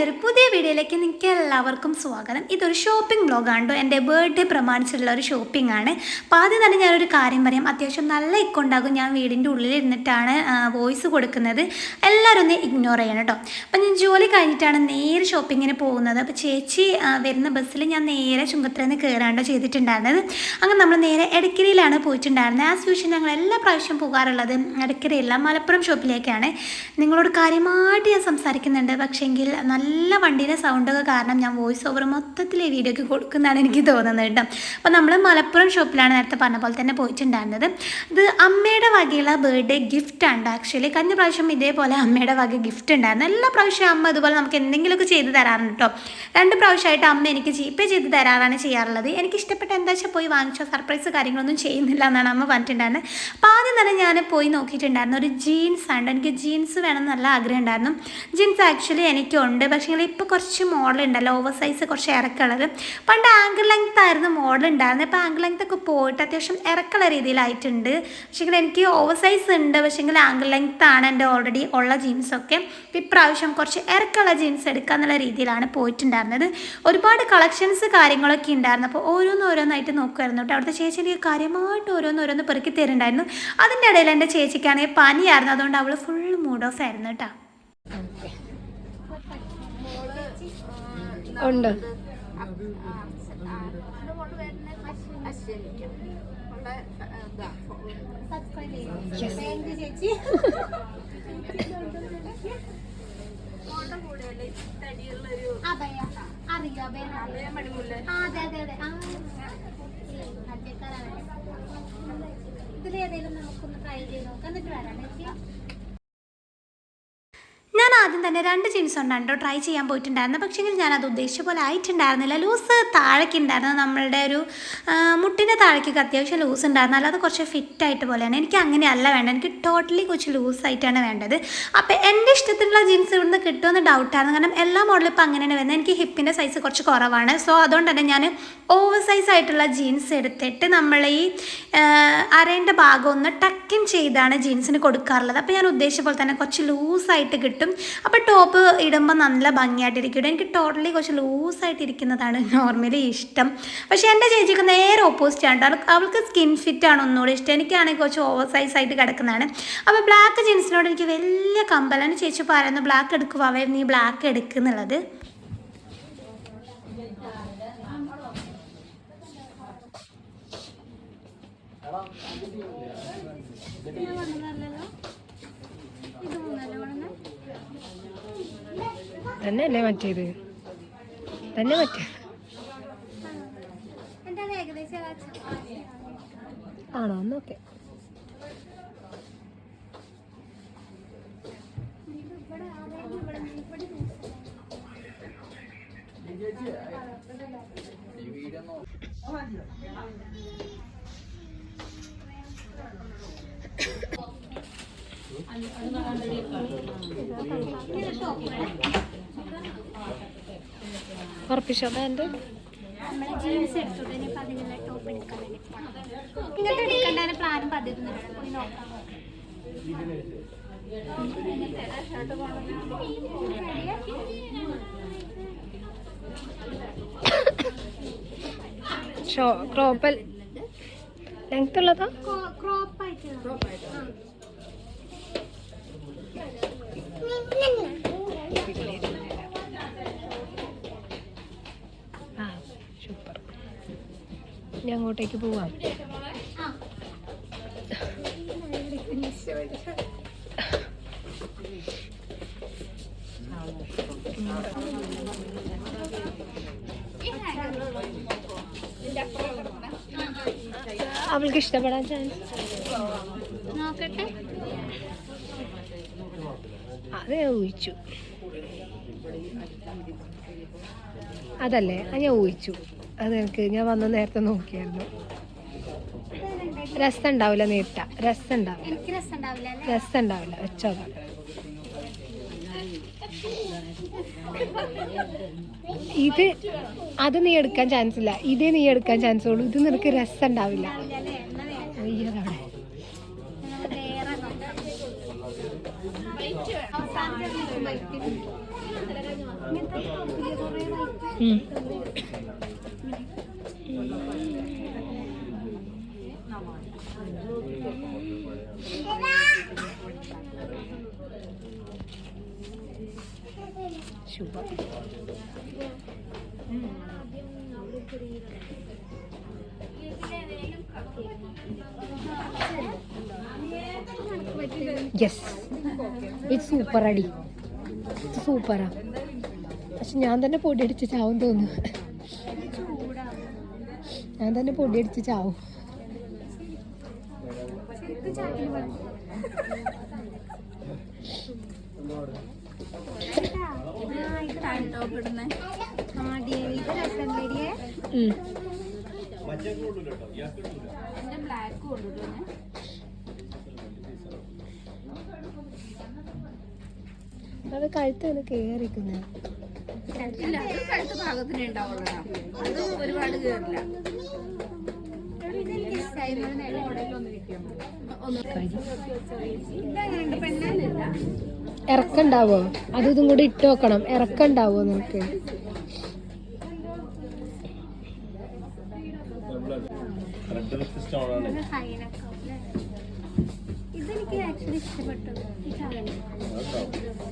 ഒരു പുതിയ വീഡിയോയിലേക്ക് നിങ്ങൾക്ക് എല്ലാവർക്കും സ്വാഗതം. ഇതൊരു ഷോപ്പിംഗ് വ്ളോഗാണ്. എൻ്റെ ബർത്ത്ഡേ പ്രമാണിച്ചുള്ള ഒരു ഷോപ്പിംഗ് ആണ്. അപ്പോൾ ആദ്യം തന്നെ ഞാനൊരു കാര്യം പറയാം. അത്യാവശ്യം നല്ല ഇക്കുണ്ടാകും. ഞാൻ വീടിൻ്റെ ഉള്ളിൽ ഇരുന്നിട്ടാണ് വോയിസ് കൊടുക്കുന്നത്. എല്ലാവരും ഒന്ന് ഇഗ്നോർ ചെയ്യണം കേട്ടോ. അപ്പം ഞാൻ ജോലി കഴിഞ്ഞിട്ടാണ് നേരെ ഷോപ്പിങ്ങിന് പോകുന്നത്. അപ്പോൾ ചേച്ചി വരുന്ന ബസ്സിൽ ഞാൻ നേരെ ചുങ്കത്തറന്ന് കയറാണ്ടോ ചെയ്തിട്ടുണ്ടായിരുന്നത്. അങ്ങനെ നമ്മൾ നേരെ എടക്കരയിലാണ് പോയിട്ടുണ്ടായിരുന്നത്. ആസ് യൂഷ്വൽ ഞങ്ങൾ എല്ലാ പ്രാവശ്യം പോകാറുള്ളത് എടക്കരയില്ല, മലപ്പുറം ഷോപ്പിലേക്കാണ്. നിങ്ങളോട് കാര്യമായിട്ട് ഞാൻ സംസാരിക്കുന്നുണ്ട്. പക്ഷേങ്കിൽ നല്ല വണ്ടിയുടെ സൗണ്ടൊക്കെ കാരണം ഞാൻ വോയിസ് ഓവർ മൊത്തത്തിൽ ഈ വീഡിയോക്ക് കൊടുക്കുന്നതാണ് എനിക്ക് തോന്നുന്നത് കേട്ടോ. അപ്പോൾ നമ്മൾ മലപ്പുറം ഷോപ്പിലാണ് നേരത്തെ പറഞ്ഞ പോലെ തന്നെ പോയിട്ടുണ്ടായിരുന്നത്. ഇത് അമ്മയുടെ വകയുള്ള ബർത്ത്ഡേ ഗിഫ്റ്റാണ്. ആക്ച്വലി കഴിഞ്ഞ പ്രാവശ്യം ഇതേപോലെ അമ്മയുടെ വക ഗിഫ്റ്റ് ഉണ്ടായിരുന്നു. എല്ലാ പ്രാവശ്യവും അമ്മ ഇതുപോലെ നമുക്ക് എന്തെങ്കിലുമൊക്കെ ചെയ്ത് തരാറുണ്ട് കേട്ടോ. 2 പ്രാവശ്യമായിട്ട് അമ്മ എനിക്ക് ജീപ്പേ ചെയ്ത് തരാറാണ് ചെയ്യാറുള്ളത്. എനിക്ക് ഇഷ്ടപ്പെട്ട എന്താ വെച്ചാൽ പോയി വാങ്ങിച്ചോ, സർപ്രൈസ് കാര്യങ്ങളൊന്നും ചെയ്യുന്നില്ല എന്നാണ് അമ്മ പറഞ്ഞിട്ടുണ്ടായിരുന്നത്. അപ്പോൾ ആദ്യം തന്നെ ഞാൻ പോയി നോക്കിയിട്ടുണ്ടായിരുന്നു. ഒരു ജീൻസ് ആണ്. എനിക്ക് ജീൻസ് വേണം നല്ല ആഗ്രഹം ഉണ്ടായിരുന്നു. ജീൻസ് ആക്ച്വലി എനിക്കുണ്ട്. പക്ഷേ ഇപ്പോൾ കുറച്ച് മോഡൽ ഉണ്ടല്ലോ, ഓവർ സൈസ് കുറച്ച് ഇറക്കുള്ളത്. പണ്ട് ആങ്കിൾ ലെങ്ത് ആയിരുന്നു മോഡൽ ഉണ്ടായിരുന്നത്. ഇപ്പോൾ ആങ്കിൾ ലെങ്ത് ഒക്കെ പോയിട്ട് അത്യാവശ്യം ഇറക്കുള്ള രീതിയിലായിട്ടുണ്ട്. പക്ഷേ എനിക്ക് ഓവർ സൈസ് ഉണ്ട്. പക്ഷേ ആങ്കിൾ ലെങ്ത് ആണ് എൻ്റെ ഓൾറെഡി ഉള്ള ജീൻസൊക്കെ. ഇപ്രാവശ്യം കുറച്ച് ഇറക്കുള്ള ജീൻസ് എടുക്കുക എന്നുള്ള രീതിയിലാണ് പോയിട്ടുണ്ടായിരുന്നത്. ഒരുപാട് കളക്ഷൻസ് കാര്യങ്ങളൊക്കെ ഉണ്ടായിരുന്നു. അപ്പോൾ ഓരോന്നായിട്ട് നോക്കുമായിരുന്നു കേട്ടോ. അവിടുത്തെ ചേച്ചി എനിക്ക് കാര്യമായിട്ട് ഓരോന്ന് പെറുക്കി തരുന്നുണ്ടായിരുന്നു. അതിൻ്റെ ഇടയിൽ എൻ്റെ ചേച്ചിക്കാണെങ്കിൽ പനിയായിരുന്നു. അതുകൊണ്ട് അവൾ ഫുൾ മൂഡ് ഓഫ് ആയിരുന്നു കേട്ടോ. ഉണ്ട് ഇതിലേതെങ്കിലും നമുക്കൊന്ന് ട്രൈ ചെയ്ത് നോക്കാം, എന്നിട്ട് വരാം. ഞാൻ ആദ്യം തന്നെ 2 ജീൻസ് ഉണ്ടായിരുന്നു ട്രൈ ചെയ്യാൻ പോയിട്ടുണ്ടായിരുന്നു. പക്ഷേങ്കിൽ ഞാനത് ഉദ്ദേശിച്ച പോലെ ആയിട്ടുണ്ടായിരുന്നില്ല. ലൂസ് താഴേക്ക് ഉണ്ടായിരുന്നു. നമ്മളുടെ ഒരു മുട്ടിൻ്റെ താഴേക്കൊക്കെ അത്യാവശ്യം ലൂസ് ഉണ്ടായിരുന്നു. അല്ലാതെ കുറച്ച് ഫിറ്റായിട്ട് പോലെയാണ്. എനിക്ക് അങ്ങനെയല്ല വേണ്ടത്. എനിക്ക് ടോട്ടലി കുറച്ച് ലൂസായിട്ടാണ് വേണ്ടത്. അപ്പോൾ എൻ്റെ ഇഷ്ടത്തിലുള്ള ജീൻസ് ഇവിടുന്ന് കിട്ടുമെന്ന് ഡൗട്ടായിരുന്നു. കാരണം എല്ലാ മോഡലും ഇപ്പോൾ അങ്ങനെയാണ് വരുന്നത്. എനിക്ക് ഹിപ്പിൻ്റെ സൈസ് കുറച്ച് കുറവാണ്. സോ അതുകൊണ്ട് തന്നെ ഞാൻ ഓവർ സൈസ് ആയിട്ടുള്ള ജീൻസ് എടുത്തിട്ട് നമ്മൾ ഈ അരേൻ്റെ ഭാഗം ഒന്ന് ടക്കിൻ ചെയ്താണ് ജീൻസിന് കൊടുക്കാറുള്ളത്. അപ്പോൾ ഞാൻ ഉദ്ദേശിച്ച പോലെ തന്നെ കുറച്ച് ലൂസായിട്ട് കിട്ടും. അപ്പോൾ ടോപ്പ് ഇടുമ്പോൾ നല്ല ഭംഗിയായിട്ടിരിക്കും. എനിക്ക് ടോട്ടലി കുറച്ച് ലൂസായിട്ടിരിക്കുന്നതാണ് നോർമലി ഇഷ്ടം. പക്ഷേ എൻ്റെ ചേച്ചിക്ക് നേരെ ഓപ്പോസിറ്റ് ആണ്. അവൾക്ക് സ്കിൻ ഫിറ്റാണ് ഒന്നുകൂടി ഇഷ്ടം. എനിക്കാണെങ്കിൽ കുറച്ച് ഓവർ സൈസ് ആയിട്ട് കിടക്കുന്നതാണ്. അപ്പോൾ ബ്ലാക്ക് ജീൻസിനോട് എനിക്ക് വലിയ കമ്പലാണ്. ചേച്ചി പറയുന്നു ബ്ലാക്ക് എടുക്കുക, നീ ബ്ലാക്ക് എടുക്കുന്നുള്ളത്. തന്നെയല്ലേ മറ്റേത് തന്നെ മറ്റേത് ആണോ? എന്നൊക്കെ ഉറപ്പിച്ചോ പാൻറ് ജീൻസ് എടുത്തോട്ടെ. ഇനിയിപ്പോൾ അതിനുള്ള ടോപ്പ് എടുക്കാൻ വേണ്ടി ഇങ്ങനത്തെ എടുക്കേണ്ട പ്ലാനും പതിരുന്നില്ല. പോയി നോക്കാം. ക്രോപ്പ് ലെങ്ത് ഉള്ളതാ? ക്രോപ്പായിട്ട് സൂപ്പർ. ഇനി അങ്ങോട്ടേക്ക് പോവാം. അവൾക്ക് ഇഷ്ടപ്പെടാൻ ചാൻസ് നോക്കട്ടെ. അത് ഞാൻ ഊഹിച്ചു. അതല്ലേ അത് ഞാൻ ഊഹിച്ചു. അത് ഞാൻ വന്ന് നേരത്തെ നോക്കിയായിരുന്നു. രസം ഉണ്ടാവില്ല. നേരിട്ട രസം ഉണ്ടാവില്ല. വെച്ചോക്കാം. ഇത് അത് നീ എടുക്കാൻ ചാൻസ് ഇല്ല. ഇതേ നീ എടുക്കാൻ ചാൻസ് ഉള്ളൂ. ഇത് നിനക്ക് രസം ഉണ്ടാവില്ല. അയ്യതവിടെ യെസ്, ഇത് സൂപ്പർ അടി, ഇത് സൂപ്പറാ. പക്ഷെ ഞാൻ തന്നെ പൊടിയടിച്ച് ചാവും തോന്നുന്നു. ഞാൻ തന്നെ പൊടിയടിച്ച് ചാവും. അത് കഴുത്ത് കേറിക്കുന്ന കഴുത്ത് ഭാഗത്തിനേ ഉണ്ടാവുള്ളൂ, അത് ഒരുപാട് കേറില്ല. ഇറക്കുണ്ടാവോ? അതും ഇതും കൂടി ഇട്ട് നോക്കണം. ഇറക്കുണ്ടാവോ നിനക്ക്?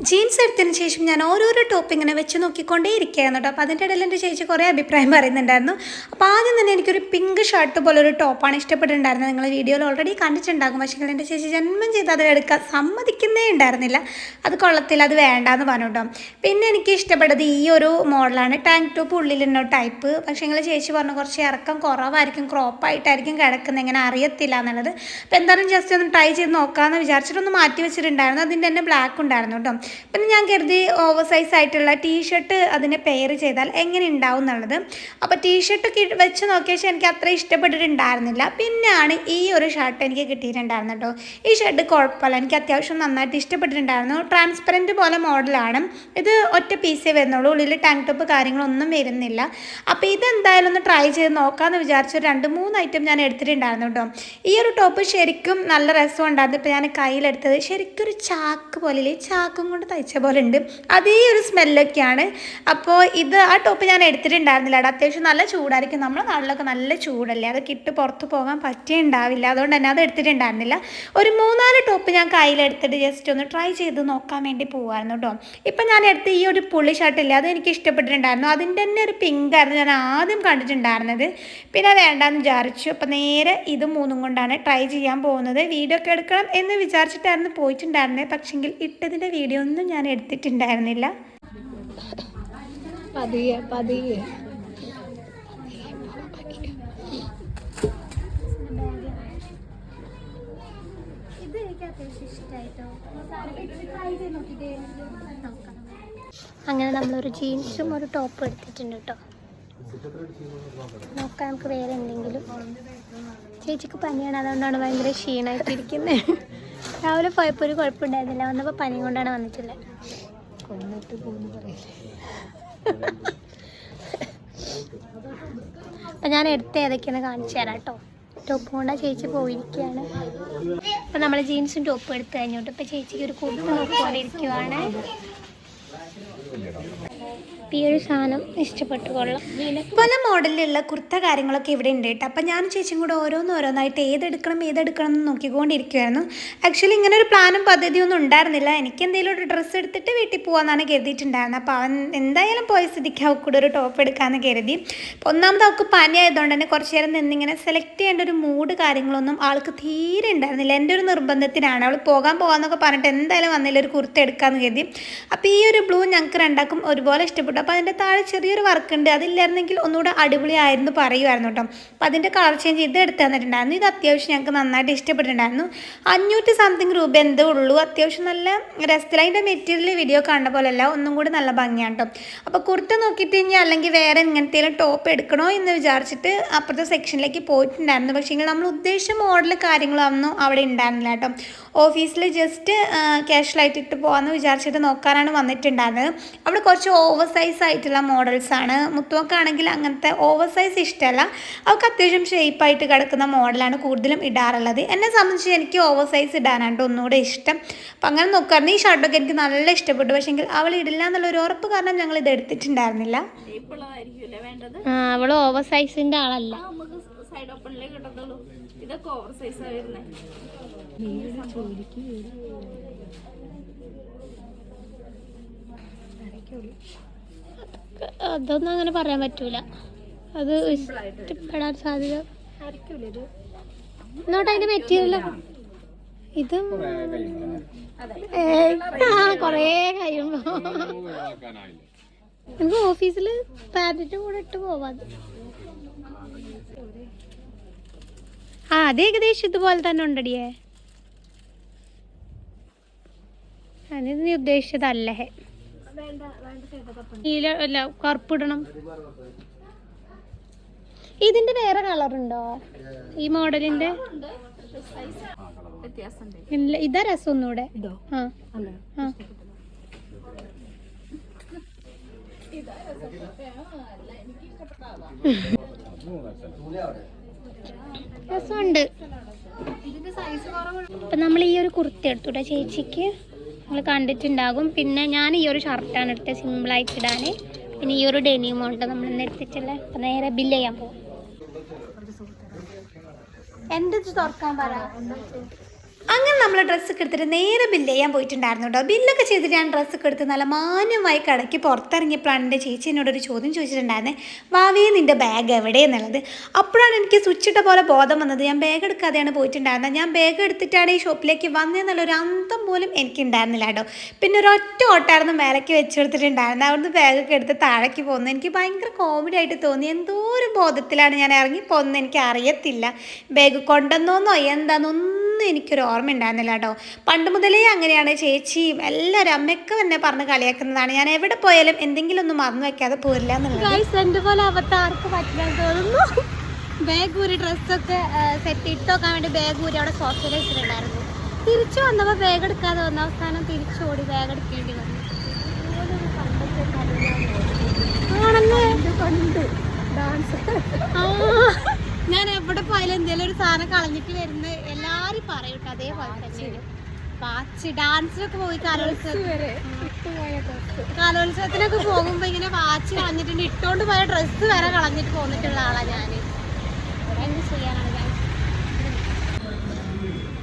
ജീൻസ് എടുത്തതിന് ശേഷം ഞാൻ ഓരോരോ ടോപ്പ് ഇങ്ങനെ വെച്ച് നോക്കിക്കൊണ്ടേ ഇരിക്കുകയായിരുന്നു കേട്ടോ. അപ്പോൾ അതിൻ്റെ ഇടയിൽ എൻ്റെ ചേച്ചി കുറേ അഭിപ്രായം പറയുന്നുണ്ടായിരുന്നു. അപ്പോൾ ആദ്യം തന്നെ എനിക്കൊരു പിങ്ക് ഷർട്ട് പോലെ ഒരു ടോപ്പാണ് ഇഷ്ടപ്പെട്ടിട്ടുണ്ടായിരുന്നത്. നിങ്ങൾ വീഡിയോയിൽ ഓൾറെഡി കണ്ടിട്ടുണ്ടാകും. പക്ഷേ എൻ്റെ ചേച്ചി ജന്മം ചെയ്ത് അതിലെടുക്കാൻ സമ്മതിക്കുന്നേ ഉണ്ടായിരുന്നില്ല. അത് കൊള്ളത്തില്ല, അത് വേണ്ടാന്ന് പറഞ്ഞു കേട്ടോ. പിന്നെ എനിക്ക് ഇഷ്ടപ്പെട്ടത് ഈ ഒരു മോഡലാണ്, ടാങ്ക് ടോപ്പ് ഉള്ളിലിരുന്ന ടൈപ്പ്. പക്ഷേ നിങ്ങൾ ചേച്ചി പറഞ്ഞു കുറച്ച് ഇറക്കം കുറവായിരിക്കും, ക്രോപ്പായിട്ടായിരിക്കും കിടക്കുന്നത്, എങ്ങനെ അറിയത്തില്ല എന്നുള്ളത്. അപ്പോൾ എന്തായാലും ജസ്റ്റ് ഒന്ന് ട്രൈ ചെയ്ത് നോക്കാമെന്ന് വിചാരിച്ചിട്ടൊന്ന് മാറ്റി വെച്ചിട്ടുണ്ടായിരുന്നു. അതിൻ്റെ തന്നെ ബ്ലാക്ക് ഉണ്ടായിരുന്നു കേട്ടോ. പിന്നെ ഞാൻ കരുതി ഓവർ സൈസ് ആയിട്ടുള്ള ടീഷർട്ട് അതിനെ പെയർ ചെയ്താൽ എങ്ങനെ ഉണ്ടാവും എന്നുള്ളത്. അപ്പോൾ ടീഷർട്ട് വെച്ച് നോക്കിയ ശേഷം എനിക്ക് അത്ര ഇഷ്ടപ്പെട്ടിട്ടുണ്ടായിരുന്നില്ല. പിന്നെയാണ് ഈ ഒരു ഷർട്ട് എനിക്ക് കിട്ടിയിട്ടുണ്ടായിരുന്നു കേട്ടോ. ഈ ഷർട്ട് കുഴപ്പമില്ല, എനിക്ക് അത്യാവശ്യം നന്നായിട്ട് ഇഷ്ടപ്പെട്ടിട്ടുണ്ടായിരുന്നു. ട്രാൻസ്പെറൻറ്റ് പോലെ മോഡലാണ്. ഇത് ഒറ്റ പീസേ വരുന്നുള്ളൂ, ഉള്ളിൽ ടാങ്ക് ടോപ്പ് കാര്യങ്ങളൊന്നും വരുന്നില്ല. അപ്പോൾ ഇതെന്തായാലും ഒന്ന് ട്രൈ ചെയ്ത് നോക്കാമെന്ന് വിചാരിച്ചു 2-3 ഐറ്റം ഞാൻ എടുത്തിട്ടുണ്ടായിരുന്നു കേട്ടോ. ഈ ഒരു ടോപ്പ് ശരിക്കും നല്ല രസമുണ്ടായിരുന്നു. ഇപ്പോൾ ഞാൻ കയ്യിലെടുത്തത് ശരിക്കും ഒരു ചാക്ക് പോലെ, ചാക്കും കൊണ്ട് തയ്ച്ച പോലെ ഉണ്ട്, അതേ ഒരു സ്മെല്ലൊക്കെയാണ്. അപ്പോൾ ആ ടോപ്പ് ഞാൻ എടുത്തിട്ടുണ്ടായിരുന്നില്ല. അവിടെ അത്യാവശ്യം നല്ല ചൂടായിരിക്കും, നമ്മുടെ നാട്ടിലൊക്കെ നല്ല ചൂടല്ലേ, അതൊക്കെ ഇട്ട് പുറത്ത് പോകാൻ പറ്റിയുണ്ടാവില്ല. അതുകൊണ്ട് തന്നെ അത് എടുത്തിട്ടുണ്ടായിരുന്നില്ല. ഒരു 3-4 ടോപ്പ് ഞാൻ കയ്യിലെടുത്തിട്ട് ജസ്റ്റ് ഒന്ന് ട്രൈ ചെയ്ത് നോക്കാൻ വേണ്ടി പോകുമായിരുന്നു കേട്ടോ. ഇപ്പം ഞാൻ എടുത്ത ഈ ഒരു പുള്ളി ഷർട്ടില്ലേ, അത് എനിക്ക് ഇഷ്ടപ്പെട്ടിട്ടുണ്ടായിരുന്നു. അതിൻ്റെ തന്നെ ഒരു പിങ്ക് ആയിരുന്നു ഞാൻ ആദ്യം കണ്ടിട്ടുണ്ടായിരുന്നത്. പിന്നെ വേണ്ടാന്ന് വിചാരിച്ചു. അപ്പം നേരെ ഇത് 3 കൊണ്ടാണ് ട്രൈ ചെയ്യാൻ പോകുന്നത്. വീഡിയോ ഒക്കെ എടുക്കണം എന്ന് വിചാരിച്ചിട്ടായിരുന്നു പോയിട്ടുണ്ടായിരുന്നത്. പക്ഷെങ്കിൽ ഇട്ടതിൻ്റെ വീഡിയോ ഒന്നും ഞാൻ എടുത്തിട്ടുണ്ടായിരുന്നില്ല. പതിയെ പതിയെ അങ്ങനെ നമ്മളൊരു ജീൻസും ഒരു ടോപ്പും എടുത്തിട്ടുണ്ട് കേട്ടോ. നോക്കാം നമുക്ക് വേറെ എന്തെങ്കിലും. ചേച്ചിക്ക് പനിയാണ്, അതുകൊണ്ടാണ് ഭയങ്കര ക്ഷീണമായിട്ടിരിക്കുന്നത്. രാവിലെ പോയപ്പോൾ ഒരു കുഴപ്പമുണ്ടായിരുന്നില്ല, വന്നപ്പോൾ പനി കൊണ്ടാണ് വന്നിട്ടുള്ളത്. കൊന്നിട്ട് പോകുന്നു പറയില്ലേ. അപ്പം ഞാൻ എടുത്ത ഏതൊക്കെയാണ് കാണിച്ചു തരാം കേട്ടോ. ടോപ്പ് കൊണ്ടാണ് ചേച്ചി പോയിരിക്കുകയാണ്. അപ്പം നമ്മൾ ജീൻസും ടോപ്പും എടുത്ത് കഴിഞ്ഞോട്ട് ഇപ്പം ചേച്ചിക്ക് ഒരു കുർത്ത നോക്കിക്കൊണ്ടിരിക്കുവാണ്. ഈ ഒരു സാധനം ഇഷ്ടപ്പെട്ടു കൊള്ളാം. പല മോഡലിലുള്ള കുർത്ത കാര്യങ്ങളൊക്കെ ഇവിടെ ഉണ്ട് കേട്ടോ. അപ്പം ഞാൻ ചേച്ചിയും കൂടെ ഓരോന്നായിട്ട് ഏതെടുക്കണം എന്ന് നോക്കിക്കൊണ്ടിരിക്കുകയായിരുന്നു. ആക്ച്വലി ഇങ്ങനെ ഒരു പ്ലാനും പദ്ധതിയൊന്നും ഉണ്ടായിരുന്നില്ല. എനിക്ക് എന്തെങ്കിലും ഒരു ഡ്രസ്സ് എടുത്തിട്ട് വീട്ടിൽ പോകാമെന്നാണ് കരുതിയിട്ടുണ്ടായിരുന്നത്. അപ്പോൾ അവൻ എന്തായാലും പോയ സ്ഥിതിക്ക് അവൾക്ക് കൂടെ ഒരു ടോപ്പ് എടുക്കാമെന്ന് കരുതി. അപ്പോൾ ഒന്നാമത് അവൾക്ക് പനി ആയതുകൊണ്ട് തന്നെ കുറച്ച് നേരം നിന്നിങ്ങനെ സെലക്ട് ചെയ്യേണ്ട ഒരു മൂഡ് കാര്യങ്ങളൊന്നും ആൾക്ക് തീരെ ഉണ്ടായിരുന്നില്ല. എൻ്റെ ഒരു നിർബന്ധത്തിനാണ് അവൾ പോകാമെന്നൊക്കെ പറഞ്ഞിട്ട് എന്തായാലും വന്നില്ല, ഒരു കുർത്ത എടുക്കാമെന്ന് കരുതി. അപ്പോൾ ഈ ഒരു ബ്ലൂ ഞങ്ങൾക്ക് രണ്ടാക്കും ഒരുപോലെ ഇഷ്ടപ്പെട്ടു. അപ്പോൾ അതിൻ്റെ താഴെ ചെറിയൊരു വർക്ക് ഉണ്ട്, അതില്ലായിരുന്നെങ്കിൽ ഒന്നുകൂടെ അടിപൊളിയായിരുന്നു പറയുമായിരുന്നു കേട്ടോ. അപ്പോൾ അതിൻ്റെ കളർ ചേഞ്ച് ഇത് എടുത്ത് തന്നിട്ടുണ്ടായിരുന്നു. ഇത് അത്യാവശ്യം ഞങ്ങൾക്ക് നന്നായിട്ട് ഇഷ്ടപ്പെട്ടിട്ടുണ്ടായിരുന്നു. 500 സംതിങ് രൂപ എന്തോ ഉള്ളൂ. അത്യാവശ്യം നല്ല രസത്തിൽ അതിൻ്റെ മെറ്റീരിയൽ വീഡിയോ കണ്ട പോലെയല്ല, ഒന്നും കൂടി നല്ല ഭംഗിയാണ് കേട്ടോ. അപ്പോൾ കുർത്ത നോക്കിയിട്ട് കഴിഞ്ഞാൽ അല്ലെങ്കിൽ വേറെ എങ്ങനത്തെയും ടോപ്പ് എടുക്കണോ എന്ന് വിചാരിച്ചിട്ട് അപ്പുറത്തെ സെക്ഷനിലേക്ക് പോയിട്ടുണ്ടായിരുന്നു. പക്ഷേ നമ്മൾ ഉദ്ദേശിച്ച മോഡൽ കാര്യങ്ങളൊന്നും അവിടെ ഉണ്ടായിരുന്നില്ല കേട്ടോ. ഓഫീസിൽ ജസ്റ്റ് ക്യാഷ്വലായിട്ട് ഇട്ട് പോകാമെന്ന് വിചാരിച്ചിട്ട് നോക്കാനാണ് വന്നിട്ടുണ്ടായിരുന്നത്. അവിടെ കുറച്ച് ഓവർ സൈസ് ആയിട്ടുള്ള മോഡൽസാണ്. മുത്തുവക്കാണെങ്കിൽ അങ്ങനത്തെ ഓവർ സൈസ് ഇഷ്ടമല്ല, അവൾക്ക് അത്യാവശ്യം ഷേപ്പായിട്ട് കിടക്കുന്ന മോഡലാണ് കൂടുതലും ഇടാറുള്ളത്. എന്നെ സംബന്ധിച്ച് എനിക്ക് ഓവർ സൈസ് ഇടാനാണ് ഒന്നുകൂടെ ഇഷ്ടം. അപ്പം അങ്ങനെ നോക്കാറുണ്ട്. ഈ ഷർട്ടൊക്കെ എനിക്ക് നല്ല ഇഷ്ടപ്പെട്ടു. പക്ഷേങ്കിൽ അവൾ ഇടില്ല എന്നുള്ളൊരു ഉറപ്പ് കാരണം ഞങ്ങൾ ഇത് എടുത്തിട്ടുണ്ടായിരുന്നില്ല. അവള് ഓവർ സൈസിന്റെ ആളല്ല. സൈഡ് ഓപ്പണിലേക്ക് കിട്ടത്തുള്ളൂ. ഇതൊക്കെ ഓവർ സൈസ് വരുന്നത്. അതൊന്നും അങ്ങനെ പറയാൻ പറ്റൂല. അത് ഇഷ്ടപ്പെടാൻ സാധ്യത എന്നോട്ട് അതിന്റെ മെറ്റീരിയൽ ഇത് കൊറേ കഴിയുമ്പോ നമുക്ക് ഓഫീസിൽ പാൻറ്റിന്റെ കൂടെ ഇട്ട് പോവാം. അത് ഏകദേശം ഇതുപോലെ തന്നെ ഉണ്ടടിയേ. ഞാനിത് നീ ഉദ്ദേശിച്ചതല്ലേ. നീല അല്ല, കറുപ്പിടണം. ഇതിന്റെ വേറെ കളറുണ്ടോ ഈ മോഡലിന്റെ? ഇല്ല, ഇതാ രസം ഒന്നൂടെ. രസമുണ്ട്. അപ്പൊ നമ്മൾ ഈ ഒരു കുർത്തി എടുത്തുട്ടോ ചേച്ചിക്ക്, നിങ്ങൾ കണ്ടിട്ടുണ്ടാകും. പിന്നെ ഞാൻ ഈ ഒരു ഷർട്ടാണ് എടുത്തത് സിമ്പിളായിട്ട് ഇടാൻ. പിന്നെ ഈ ഒരു ഡെനിയുമുണ്ട് നമ്മൾ ഇന്ന് എടുത്തിട്ടുള്ളത്. അപ്പം നേരെ ബില്ല് ചെയ്യാൻ പോകും. എൻ്റെ തുറക്കാൻ പറ. അങ്ങനെ നമ്മൾ ഡ്രസ്സൊക്കെ എടുത്തിട്ട് നേരെ ബില്ല് ചെയ്യാൻ പോയിട്ടുണ്ടായിരുന്നു കേട്ടോ. ബില്ലൊക്കെ ചെയ്തിട്ട് ഞാൻ ഡ്രസ്സൊക്കെ എടുത്ത് നല്ല മാന്യമായി കടക്കി പുറത്തിറങ്ങിയപ്പോഴാണ് എൻ്റെ ചേച്ചി എന്നോടൊരു ചോദ്യം ചോദിച്ചിട്ടുണ്ടായിരുന്നത്, വാവിയെ നിൻ്റെ ബാഗ് എവിടെയെന്നുള്ളത്. അപ്പോഴാണ് എനിക്ക് സ്വിച്ച് ഇട്ട പോലെ ബോധം വന്നത്. ഞാൻ ബാഗ് എടുക്കാതെയാണ് പോയിട്ടുണ്ടായിരുന്നത്. ഞാൻ ബാഗ് എടുത്തിട്ടാണ് ഈ ഷോപ്പിലേക്ക് വന്നതെന്നുള്ളൊരു അന്തം പോലും എനിക്കുണ്ടായിരുന്നില്ല കേട്ടോ. പിന്നെ ഒരൊറ്റ ഓട്ടായിരുന്നു മേലേക്ക് വെച്ചെടുത്തിട്ടുണ്ടായിരുന്നത്. അവിടുന്ന് ബാഗൊക്കെ എടുത്ത് താഴേക്ക് പോകുന്നത് എനിക്ക് ഭയങ്കര കോമഡി ആയിട്ട് തോന്നി. എന്തോ ഒരു ബോധത്തിലാണ് ഞാൻ ഇറങ്ങി പോകുന്നത്, എനിക്ക് അറിയത്തില്ല. ബാഗ് കൊണ്ടുവന്നോന്നോ എന്താണെന്നൊന്നും എനിക്കൊരു ഓർമ്മ ഉണ്ടായിരുന്നില്ല കേട്ടോ. പണ്ട് മുതലേ അങ്ങനെയാണ്. ചേച്ചിയും എല്ലാവരും അമ്മയൊക്കെ തന്നെ പറഞ്ഞ് കളിയാക്കുന്നതാണ്, ഞാൻ എവിടെ പോയാലും എന്തെങ്കിലും ഒന്നും മറന്നു വെക്കാതെ പോരില്ല എന്നുള്ളത്. എൻ്റെ പോലെ അവത്താർക്ക് പറ്റില്ല തോന്നുന്നു. ബാഗ് ഊരി ഡ്രസ്സൊക്കെ സെറ്റ് ഇട്ട് നോക്കാൻ വേണ്ടി ബാഗ് ഊരി അവിടെ സോഫ്റ്റ് വെച്ചിട്ടുണ്ടായിരുന്നു. തിരിച്ചു വന്നപ്പോൾ ബാഗ് എടുക്കാതെ വന്ന അവസാനം തിരിച്ചോടി ബാഗ് എടുക്കേണ്ടി വന്നു. ഞാൻ എവിടെ പോയാലും എന്തെങ്കിലും ഒരു സാധനം കളഞ്ഞിട്ട് വരുന്ന എല്ലാരും പറയും കേട്ടോ. അതേപോലെ തന്നെ വാച്ച് ഡാൻസിനൊക്കെ പോയി കലോത്സവത്തിനൊക്കെ പോകുമ്പോ ഇങ്ങനെ വാച്ച് കളഞ്ഞിട്ടുണ്ട്. ഇട്ടോണ്ട് പോയ ഡ്രസ്സ് വരെ കളഞ്ഞിട്ട് പോന്നിട്ടുള്ള ആളാ ഞാൻ. എന്ത് ചെയ്യാനാണ് ഞാൻ.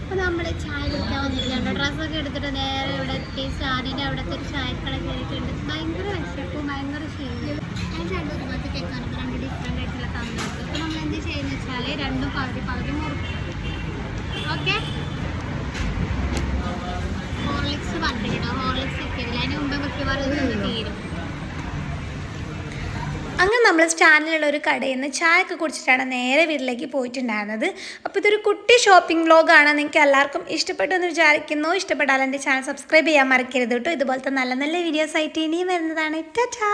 അപ്പൊ നമ്മള് ചായ കുടിക്കാൻ വന്നിട്ടുണ്ട്. ഡ്രസ്സൊക്കെ എടുത്തിട്ട് നേരെ ഇവിടെ എത്തി. സ്റ്റാൻഡിന്റെ അവിടത്തെ ഒരു ചായക്കട കയറിയിട്ടുണ്ട്. ഭയങ്കര വിശപ്പും ഭയങ്കര ക്ഷീണം. ഞാൻ രണ്ടും ഇതുപോലത്തെ കേൾക്കാണ്. രണ്ട് ഡിഫറെന്റ് ആയിട്ടുള്ള തന്നത്. അപ്പൊ നമ്മൾ എന്ത് ചെയ്യുന്ന വെച്ചാല് രണ്ടും പകുതി മുറിക്കും. ഓക്കെ, ഹോർലിക്സ് പറഞ്ഞിട്ടോ. ഹോർലിക്സ് എത്തിയതില്ല, അതിന് മുമ്പേ മിക്കവാറും തീരും. അങ്ങനെ നമ്മൾ സ്റ്റാൻഡിലുള്ള ഒരു കടയിൽ നിന്ന് ചായയൊക്കെ കുടിച്ചിട്ടാണ് നേരെ വീട്ടിലേക്ക് പോയിട്ടുണ്ടായിരുന്നത്. അപ്പോൾ ഇതൊരു കുട്ടി ഷോപ്പിംഗ് വ്ലോഗാണ്. നിങ്ങൾക്ക് എല്ലാവർക്കും ഇഷ്ടപ്പെട്ടു എന്ന് വിചാരിക്കുന്നു. ഇഷ്ടപ്പെട്ടാൽ എൻ്റെ ചാനൽ സബ്സ്ക്രൈബ് ചെയ്യാൻ മറക്കരുത് കേട്ടോ. ഇതുപോലത്തെ നല്ല നല്ല വീഡിയോസ് ആയിട്ട് ഇനിയും വരുന്നതാണ്. ടാറ്റാ.